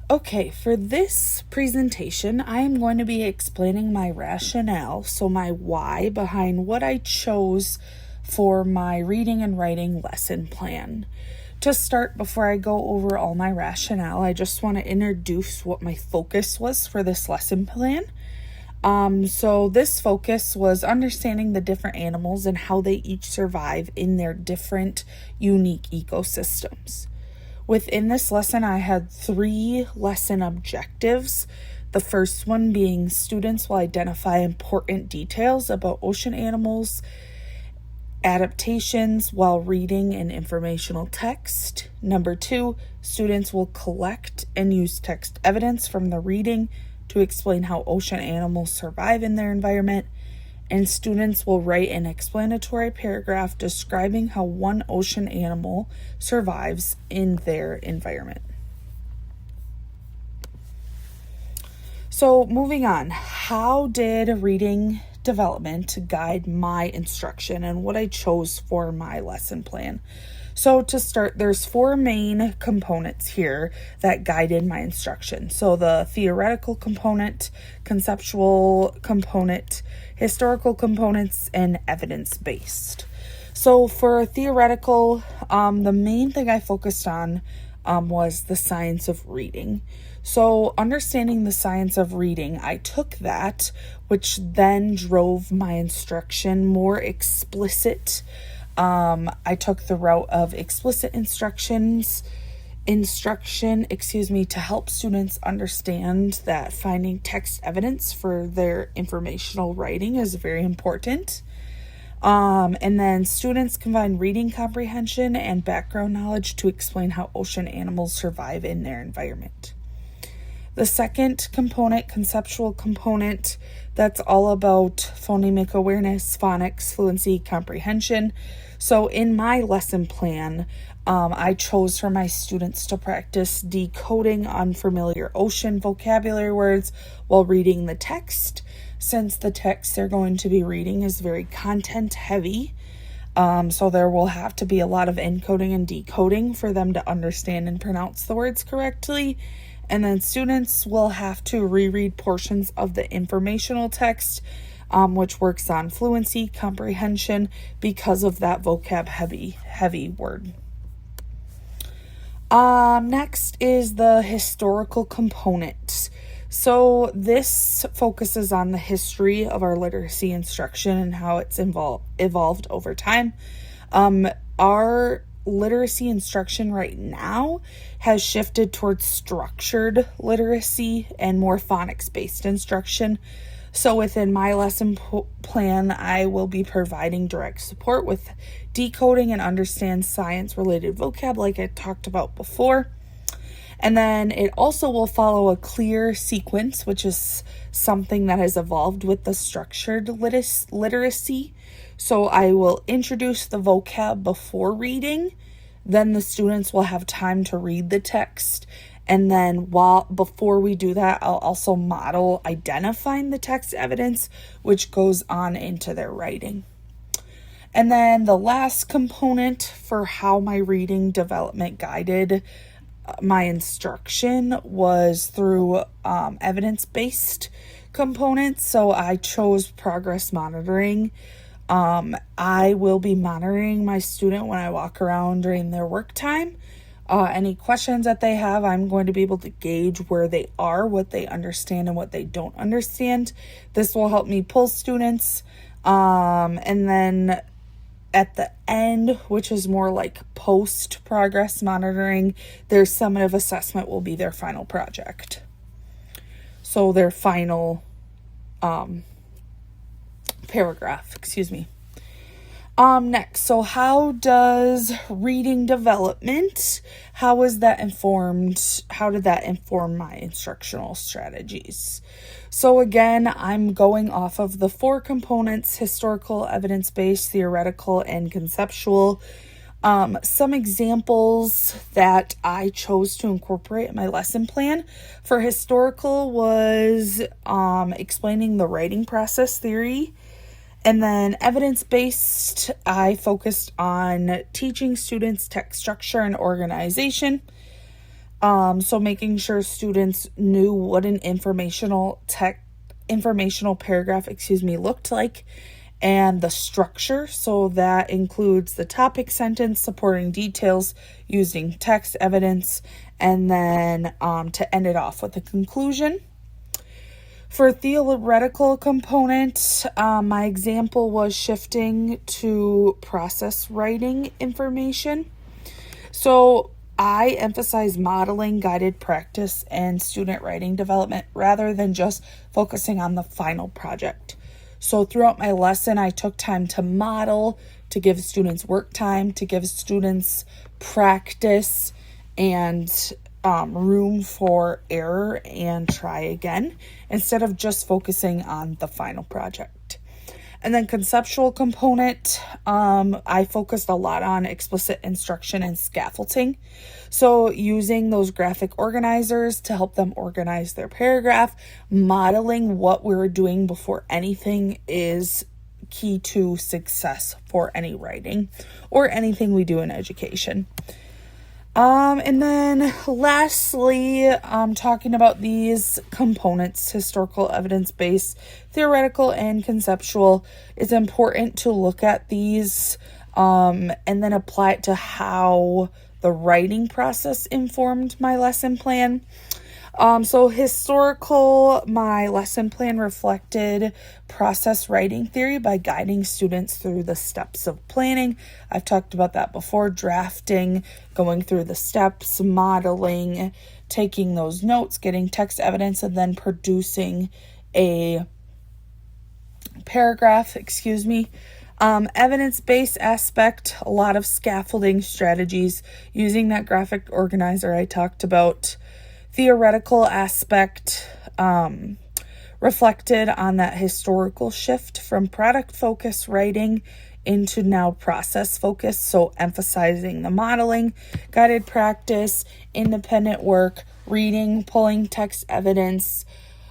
Okay, for this presentation, I am going to be explaining my rationale, so my why behind what I chose for my reading and writing lesson plan. To start, before I go over all my rationale, I just want to introduce what my focus was for this lesson plan. So this focus was understanding the different animals and how they each survive in their different unique ecosystems. Within this lesson, I had 3 lesson objectives. The first one being students will identify important details about ocean animals, adaptations while reading an informational text. Number 2, students will collect and use text evidence from the reading to explain how ocean animals survive in their environment. And students will write an explanatory paragraph describing how one ocean animal survives in their environment. So moving on, how did reading development guide my instruction and what I chose for my lesson plan? So to start, there's 4 main components here that guided my instruction. So the theoretical component, conceptual component, historical components, and evidence-based. So for theoretical, the main thing I focused on was the science of reading. So understanding the science of reading, I took that, which then drove my instruction more explicit. I took the route of explicit instruction, to help students understand that finding text evidence for their informational writing is very important. And then students combine reading comprehension and background knowledge to explain how ocean animals survive in their environment. The second component, conceptual component, that's all about phonemic awareness, phonics, fluency, comprehension. So in my lesson plan, I chose for my students to practice decoding unfamiliar ocean vocabulary words while reading the text, since the text they're going to be reading is very content heavy. So there will have to be a lot of encoding and decoding for them to understand and pronounce the words correctly. And then students will have to reread portions of the informational text, which works on fluency, comprehension, because of that vocab heavy word. Next is the historical component. So this focuses on the history of our literacy instruction and how it's evolved over time. Our literacy instruction right now has shifted towards structured literacy and more phonics-based instruction. So within my lesson plan, I will be providing direct support with decoding and understand science-related vocab like I talked about before. And then it also will follow a clear sequence, which is something that has evolved with the structured literacy. So I will introduce the vocab before reading, then the students will have time to read the text, and then before we do that, I'll also model identifying the text evidence, which goes on into their writing. And then the last component for how my reading development guided my instruction was through evidence-based components. So I chose progress monitoring. I will be monitoring my student when I walk around during their work time. Any questions that they have, I'm going to be able to gauge where they are, what they understand and what they don't understand. This will help me pull students. And then at the end, which is more like post progress monitoring, their summative assessment will be their final project. So their final paragraph, Next, so how does reading development, how did that inform my instructional strategies? So again, I'm going off of the 4 components: historical, evidence-based, theoretical, and conceptual. Some examples that I chose to incorporate in my lesson plan for historical was explaining the writing process theory. And then evidence-based, I focused on teaching students text structure and organization. So making sure students knew what an informational paragraph, looked like, and the structure. So that includes the topic sentence, supporting details, using text evidence, and then to end it off with a conclusion. For theoretical component, my example was shifting to process writing information. So I emphasize modeling, guided practice, and student writing development rather than just focusing on the final project. So throughout my lesson, I took time to model, to give students work time, to give students practice and room for error and try again, instead of just focusing on the final project. And then conceptual component, I focused a lot on explicit instruction and scaffolding. So using those graphic organizers to help them organize their paragraph, modeling what we're doing before anything is key to success for any writing or anything we do in education. And then lastly, talking about these components, historical, evidence-based, theoretical, and conceptual, it's important to look at these and then apply it to how the writing process informed my lesson plan. So historical, my lesson plan reflected process writing theory by guiding students through the steps of planning. I've talked about that before: drafting, going through the steps, modeling, taking those notes, getting text evidence, and then producing a paragraph, evidence-based aspect, a lot of scaffolding strategies using that graphic organizer I talked about. Theoretical aspect reflected on that historical shift from product-focused writing into now process-focused, so emphasizing the modeling, guided practice, independent work, reading, pulling text evidence,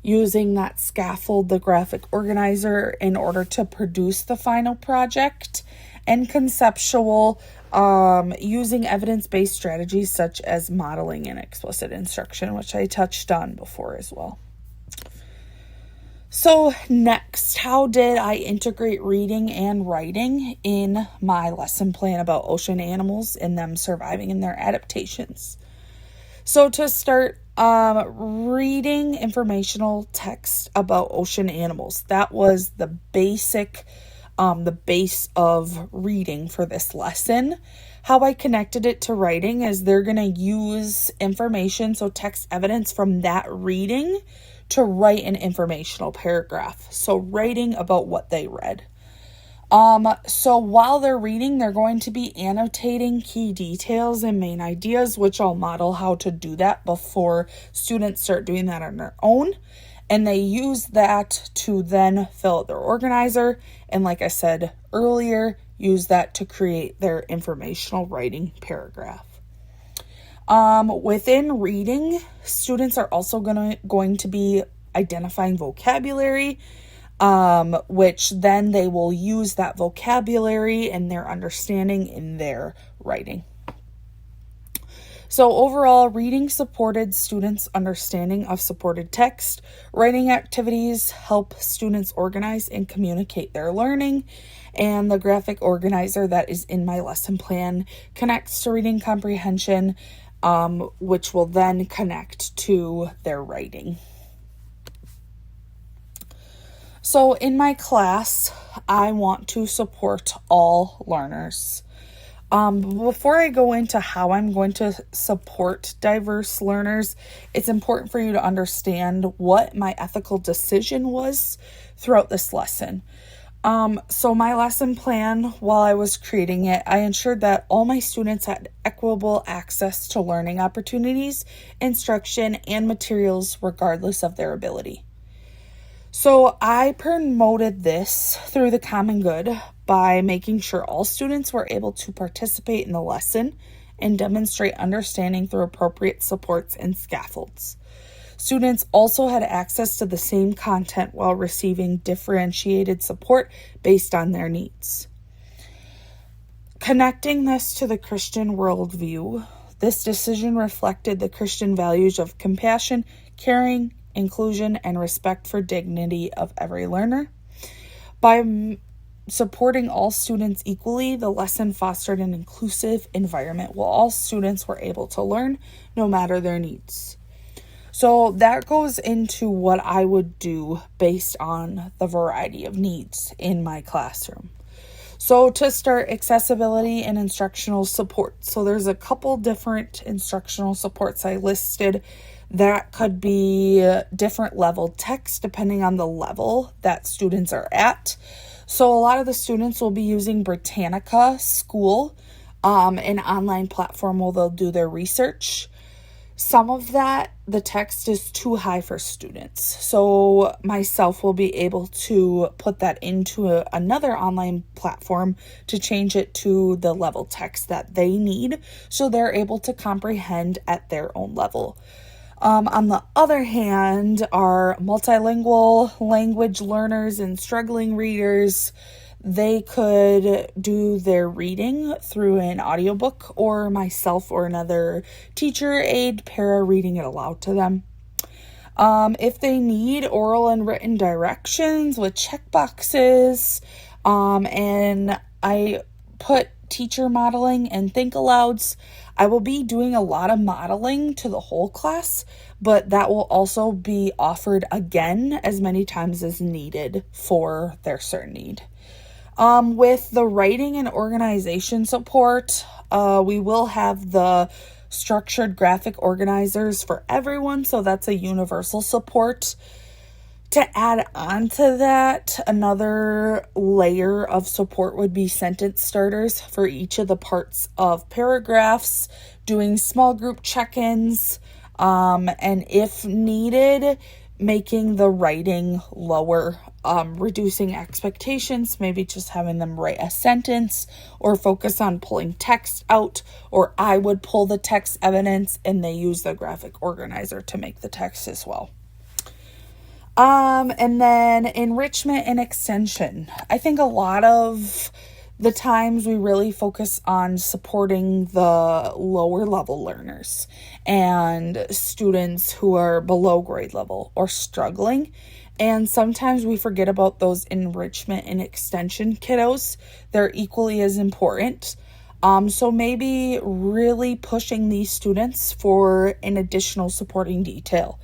using that scaffold, the graphic organizer, in order to produce the final project. And conceptual, using evidence-based strategies such as modeling and explicit instruction, which I touched on before as well. So next, how did I integrate reading and writing in my lesson plan about ocean animals and them surviving in their adaptations? So to start, reading informational text about ocean animals. That was the base of reading for this lesson. How I connected it to writing is they're going to use information, so text evidence from that reading, to write an informational paragraph. So writing about what they read. So while they're reading, they're going to be annotating key details and main ideas, which I'll model how to do that before students start doing that on their own. And they use that to then fill out their organizer. And like I said earlier, use that to create their informational writing paragraph. Within reading, students are also going to be identifying vocabulary, which then they will use that vocabulary and their understanding in their writing. So overall, reading supported students' understanding of supported text. Writing activities help students organize and communicate their learning. And the graphic organizer that is in my lesson plan connects to reading comprehension, which will then connect to their writing. So in my class, I want to support all learners. Before I go into how I'm going to support diverse learners, it's important for you to understand what my ethical decision was throughout this lesson. So my lesson plan, while I was creating it, I ensured that all my students had equitable access to learning opportunities, instruction, and materials regardless of their ability. So I promoted this through the common good by making sure all students were able to participate in the lesson and demonstrate understanding through appropriate supports and scaffolds. Students also had access to the same content while receiving differentiated support based on their needs. Connecting this to the Christian worldview, This decision reflected the Christian values of compassion, caring, inclusion, and respect for dignity of every learner. By supporting all students equally, the lesson fostered an inclusive environment where all students were able to learn no matter their needs. So that goes into what I would do based on the variety of needs in my classroom. So to start, accessibility and instructional support. So there's a couple different instructional supports I listed that could be different level text depending on the level that students are at. So a lot of the students will be using Britannica School, an online platform where they'll do their research. Some of that, the text is too high for students. So myself will be able to put that into another online platform to change it to the level text that they need so they're able to comprehend at their own level. On the other hand, our multilingual language learners and struggling readers, they could do their reading through an audiobook or myself or another teacher aide para reading it aloud to them. If they need oral and written directions with checkboxes, and I put teacher modeling and think alouds, I will be doing a lot of modeling to the whole class, but that will also be offered again as many times as needed for their certain need. With the writing and organization support, we will have the structured graphic organizers for everyone, so that's a universal support. To add on to that, another layer of support would be sentence starters for each of the parts of paragraphs, doing small group check-ins, and if needed, making the writing lower, reducing expectations, maybe just having them write a sentence or focus on pulling text out, or I would pull the text evidence and they use the graphic organizer to make the text as well. And then enrichment and extension. I think a lot of the times we really focus on supporting the lower level learners and students who are below grade level or struggling. And sometimes we forget about those enrichment and extension kiddos. They're equally as important. So maybe really pushing these students for an additional supporting detail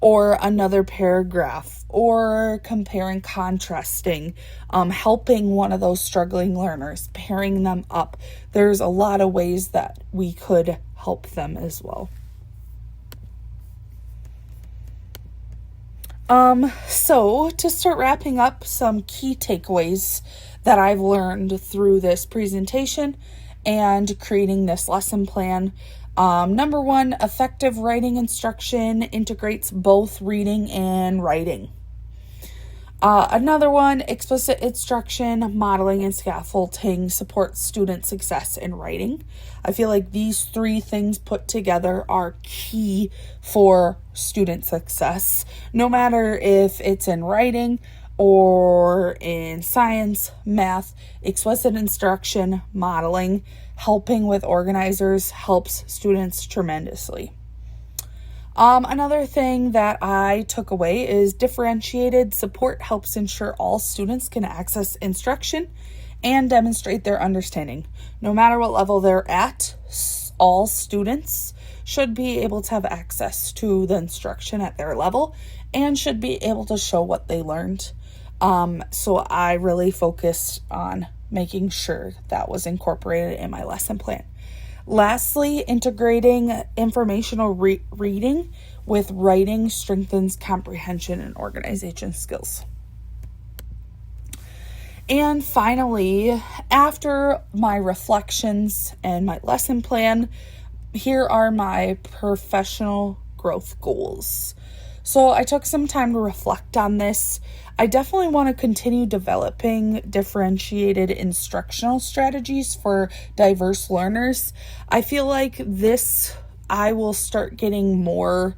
or another paragraph or comparing, contrasting, helping one of those struggling learners, pairing them up. There's a lot of ways that we could help them as well. So to start wrapping up, some key takeaways that I've learned through this presentation and creating this lesson plan. Number one, effective writing instruction integrates both reading and writing. Another one, explicit instruction, modeling, and scaffolding supports student success in writing. I feel like these three things put together are key for student success, no matter if it's in writing or in science, math. Explicit instruction, modeling, helping with organizers helps students tremendously. Another thing that I took away is differentiated support helps ensure all students can access instruction and demonstrate their understanding. No matter what level they're at, all students should be able to have access to the instruction at their level and should be able to show what they learned. So I really focused on making sure that was incorporated in my lesson plan. Lastly, integrating informational reading with writing strengthens comprehension and organization skills. And finally, after my reflections and my lesson plan, here are my professional growth goals. So I took some time to reflect on this. I definitely want to continue developing differentiated instructional strategies for diverse learners. I feel like I will start getting more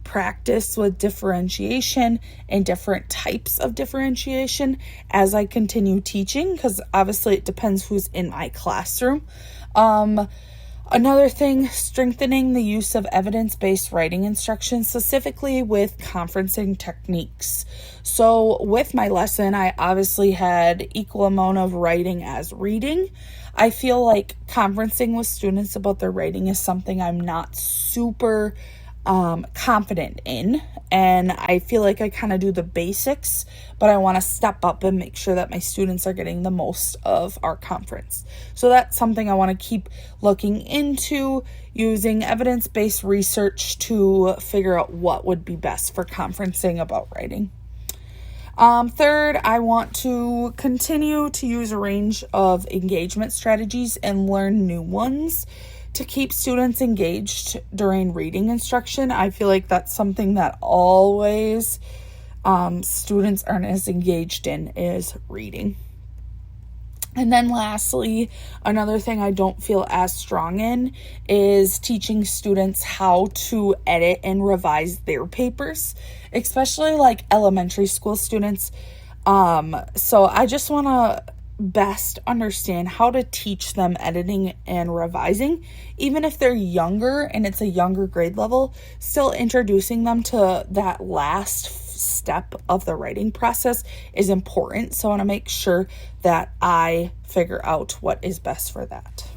practice with differentiation and different types of differentiation as I continue teaching, because obviously it depends who's in my classroom. Another thing, strengthening the use of evidence-based writing instruction, specifically with conferencing techniques. So with my lesson, I obviously had equal amount of writing as reading. I feel like conferencing with students about their writing is something I'm not super confident in, and I feel like I kind of do the basics, but I want to step up and make sure that my students are getting the most of our conference. So that's something I want to keep looking into, using evidence-based research to figure out what would be best for conferencing about writing. Third, I want to continue to use a range of engagement strategies and learn new ones to keep students engaged during reading instruction. I feel like that's something that always students aren't as engaged in is reading. And then lastly, another thing I don't feel as strong in is teaching students how to edit and revise their papers, especially like elementary school students. So I just want to best understand how to teach them editing and revising, even if they're younger and it's a younger grade level, still introducing them to that last step of the writing process is important. So I want to make sure that I figure out what is best for that.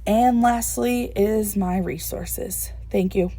And lastly is my resources. Thank you.